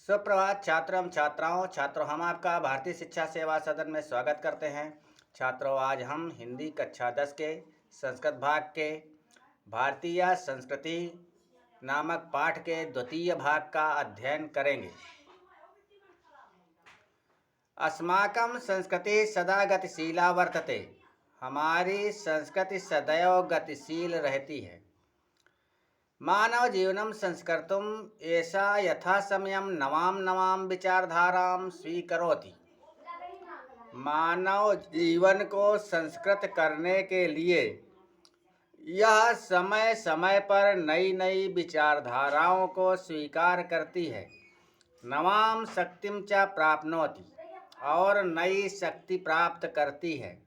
सुप्रभात छात्र एवं छात्राओं। हम आपका भारतीय शिक्षा सेवा सदन में स्वागत करते हैं। छात्रों, आज हम हिंदी कक्षा 10 के संस्कृत भाग के भारतीय संस्कृति नामक पाठ के द्वितीय भाग का अध्ययन करेंगे। अस्माकं संस्कृति सदा गतिशीला वर्तते। हमारी संस्कृति सदैव गतिशील रहती है। मानव जीवनं संस्कर्तुम् एषा यथासमयं नवां विचारधारां स्वीकरोति। मानव जीवन को संस्कृत करने के लिए यह समय समय पर नई नई विचारधाराओं को स्वीकार करती है। नवां शक्तिं च प्राप्नोति, और नई शक्ति प्राप्त करती है।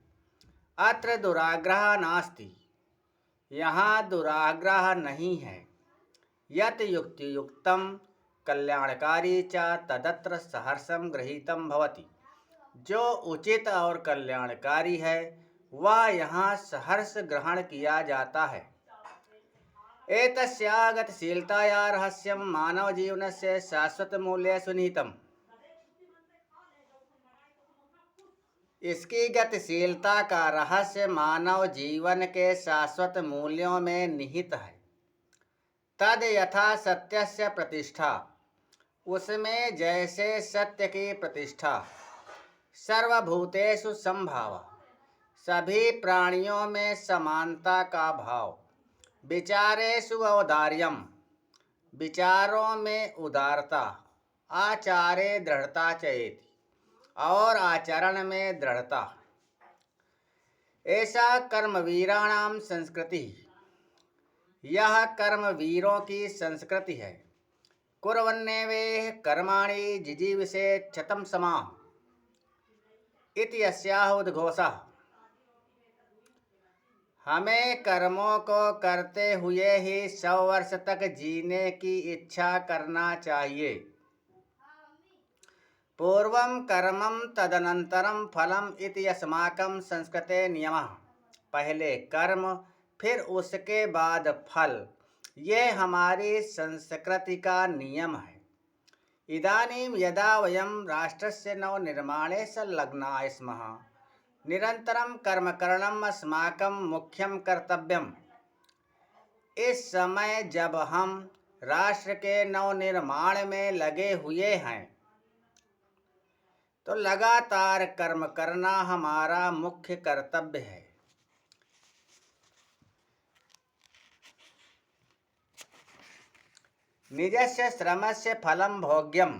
अत्र दुराग्रह नास्ति, यहाँ दुराग्रह नहीं है। यत् युक्तियुक्तं कल्याणकारी च तदत्र सहर्षं गृहीतं भवति। जो उचित और कल्याणकारी है वह यहाँ सहर्ष ग्रहण किया जाता है। एतस्या गतिशीलताया रहस्यं मानव जीवनस्य शाश्वत मूल्येषु निहितम्। इसकी गतिशीलता का रहस्य मानव जीवन के शाश्वत मूल्यों में निहित है। तद यथा सत्यस्य प्रतिष्ठा, उसमें जैसे सत्य की प्रतिष्ठा। सर्वभूतेषु समभाव, सभी प्राणियों में समानता का भाव। विचारेषु औदार्यम, विचारों में उदारता। आचारे दृढ़ता चेति, और आचरण में दृढ़ता। ऐसा कर्मवीराणाम संस्कृति, यह कर्मवीरों की संस्कृति है। कुर्वन्नेवेह कर्माणि जिजीविषेत् शतं समाः इति यस्याह उद्घोषः। हमें कर्मों को करते हुए ही 100 वर्ष तक जीने की इच्छा करना चाहिए। पूर्वं कर्मं तदनंतरं फलम इति अस्माकं संस्कृते नियमः। पहले कर्म फिर उसके बाद फल, ये हमारी संस्कृति का नियम है। इदानीं यदा वयं राष्ट्रस्य नवनिर्माणे संलग्नाः स्मः, निरन्तरं कर्मकरणम् अस्माकं मुख्यं कर्तव्यम्। इस समय जब हम राष्ट्र के नवनिर्माण में लगे हुए हैं तो लगातार कर्म करना हमारा मुख्य कर्तव्य है। निजस्य श्रमस्य फलं भोग्यम,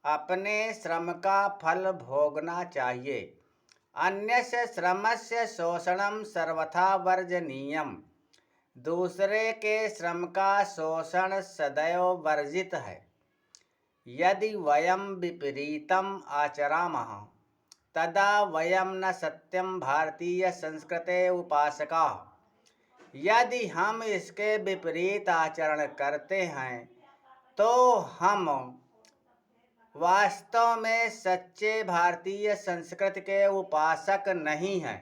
अपने श्रम का फल भोगना चाहिए। अन्यस्य श्रमस्य शोषणं सर्वथा वर्जनीयम, दूसरे के श्रम का शोषण सदैव वर्जित है। यदि वयं विपरीतम् आचरामः तदा वयं न सत्यं भारतीय संस्कृते उपासकाः। यदि हम इसके विपरीत आचरण करते हैं तो हम वास्तव में सच्चे भारतीय संस्कृति के उपासक नहीं हैं।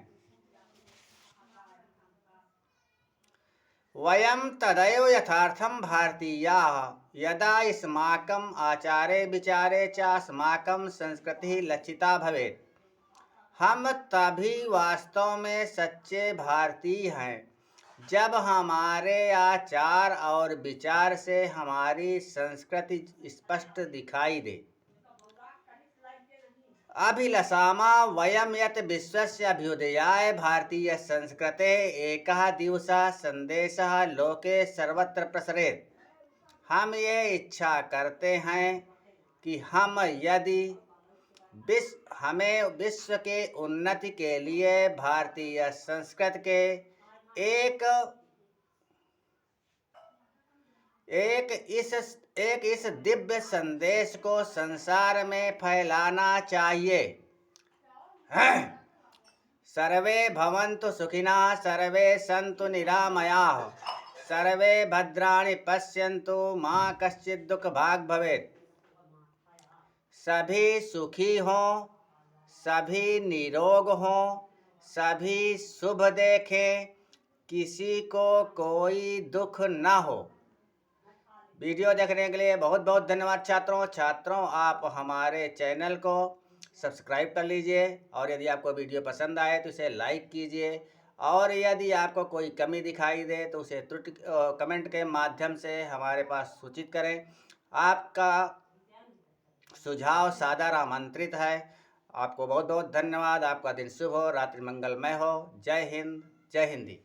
वयं तदैव यथार्थं भारतीयाः यदा अस्माकम् आचारे विचारे च अस्माकं संस्कृतिः लक्षिता भवेत्। हम तभी वास्तव में सच्चे भारतीय हैं जब हमारे आचार और विचार से हमारी संस्कृति स्पष्ट दिखाई दे। अभिलषामा वयं यत् विश्वस्य अभ्युदयाय भारतीय संस्कृतेः एकः दिवसः संदेशः लोके सर्वत्र प्रसरेत्। हम ये इच्छा करते हैं कि हमें विश्व के उन्नति के लिए भारतीय संस्कृति के एक इस दिव्य संदेश को संसार में फैलाना चाहिए। सर्वे भवन्तु सुखिनः, सर्वे सन्तु निरामयाः, सर्वे भद्राणि पश्यन्तु, मा कश्चित् दुःखभाग् भवेत्। सभी सुखी हों, सभी निरोग हों, सभी शुभ देखें, किसी को कोई दुख न हो। वीडियो देखने के लिए बहुत बहुत धन्यवाद छात्रों आप हमारे चैनल को सब्सक्राइब कर लीजिए और यदि आपको वीडियो पसंद आए तो इसे लाइक कीजिए और यदि आपको कोई कमी दिखाई दे तो उसे त्रुटि कमेंट के माध्यम से हमारे पास सूचित करें। आपका सुझाव सादर आमंत्रित है। आपको बहुत बहुत धन्यवाद। आपका दिन शुभ हो, रात्रि मंगलमय हो। जय हिंद, जय हिंदी।